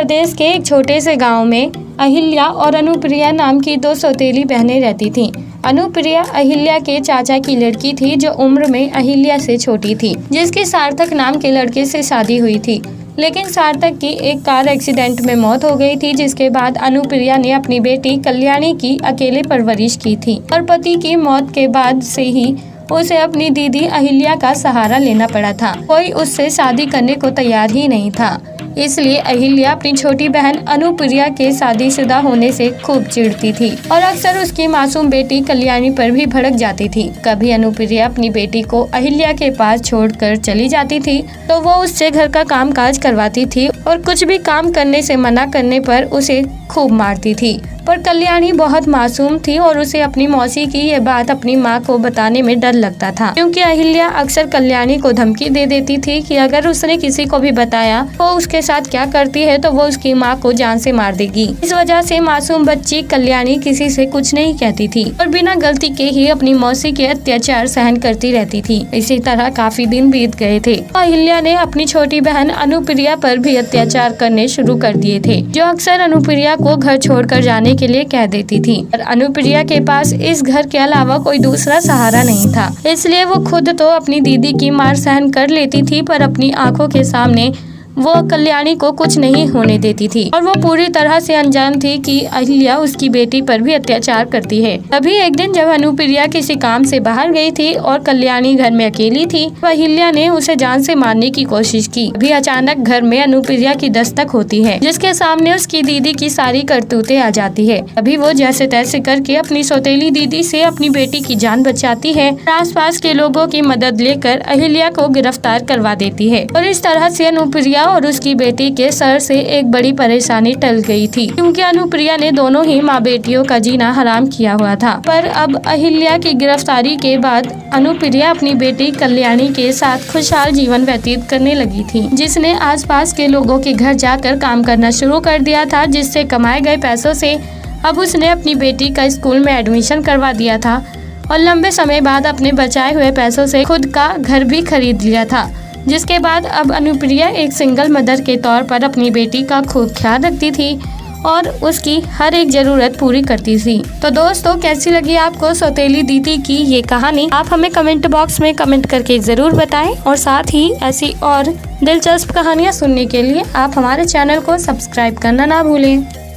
प्रदेश के एक छोटे से गांव में अहिल्या और अनुप्रिया नाम की दो सौतेली बहनें रहती थीं। अनुप्रिया अहिल्या के चाचा की लड़की थी जो उम्र में अहिल्या से छोटी थी, जिसकी सार्थक नाम के लड़के से शादी हुई थी। लेकिन सार्थक की एक कार एक्सीडेंट में मौत हो गई थी, जिसके बाद अनुप्रिया ने अपनी बेटी कल्याणी की अकेले परवरिश की थी और पति की मौत के बाद से ही उसे अपनी दीदी अहिल्या का सहारा लेना पड़ा था। कोई उससे शादी करने को तैयार ही नहीं था, इसलिए अहिल्या अपनी छोटी बहन अनुप्रिया के शादीशुदा होने से खूब चिढ़ती थी और अक्सर उसकी मासूम बेटी कल्याणी पर भी भड़क जाती थी। कभी अनुप्रिया अपनी बेटी को अहिल्या के पास छोड़कर चली जाती थी तो वो उससे घर का काम काज करवाती थी और कुछ भी काम करने से मना करने पर उसे खूब मारती थी। पर कल्याणी बहुत मासूम थी और उसे अपनी मौसी की ये बात अपनी माँ को बताने में डर लगता था, क्योंकि अहिल्या अक्सर कल्याणी को धमकी दे देती थी कि अगर उसने किसी को भी बताया वो उसके साथ क्या करती है तो वो उसकी माँ को जान से मार देगी। इस वजह से मासूम बच्ची कल्याणी किसी से कुछ नहीं कहती थी और बिना गलती के ही अपनी मौसी के अत्याचार सहन करती रहती थी। इसी तरह काफी दिन बीत गए थे। अहिल्या ने अपनी छोटी बहन अनुप्रिया पर भी अत्याचार करने शुरू कर दिए थे, जो अक्सर अनुप्रिया को घर छोड़कर जाने के लिए कह देती थी। और अनुप्रिया के पास इस घर के अलावा कोई दूसरा सहारा नहीं था, इसलिए वो खुद तो अपनी दीदी की मार सहन कर लेती थी, पर अपनी आंखों के सामने वो कल्याणी को कुछ नहीं होने देती थी और वो पूरी तरह से अनजान थी कि अहिल्या उसकी बेटी पर भी अत्याचार करती है। तभी एक दिन जब अनुप्रिया किसी काम से बाहर गई थी और कल्याणी घर में अकेली थी, अहिल्या ने उसे जान से मारने की कोशिश की। अभी अचानक घर में अनुप्रिया की दस्तक होती है, जिसके सामने उसकी दीदी की सारी करतूतें आ जाती है। अभी वो जैसे तैसे करके अपनी सौतेली दीदी से अपनी बेटी की जान बचाती है। आसपास के लोगों की मदद लेकर अहिल्या को गिरफ्तार करवा देती है और इस तरह से अनुप्रिया और उसकी बेटी के सर से एक बड़ी परेशानी टल गई थी, क्योंकि अनुप्रिया ने दोनों ही माँ बेटियों का जीना हराम किया हुआ था। पर अब अहिल्या की गिरफ्तारी के बाद अनुप्रिया अपनी बेटी कल्याणी के साथ खुशहाल जीवन व्यतीत करने लगी थी, जिसने आसपास के लोगों के घर जाकर काम करना शुरू कर दिया था, जिससे कमाए गए पैसों से अब उसने अपनी बेटी का स्कूल में एडमिशन करवा दिया था और लंबे समय बाद अपने बचाए हुए पैसों से खुद का घर भी खरीद लिया था। जिसके बाद अब अनुप्रिया एक सिंगल मदर के तौर पर अपनी बेटी का खूब ख्याल रखती थी और उसकी हर एक जरूरत पूरी करती थी। तो दोस्तों, कैसी लगी आपको सौतेली दीदी की ये कहानी? आप हमें कमेंट बॉक्स में कमेंट करके जरूर बताएं और साथ ही ऐसी और दिलचस्प कहानियाँ सुनने के लिए आप हमारे चैनल को सब्सक्राइब करना ना भूलें।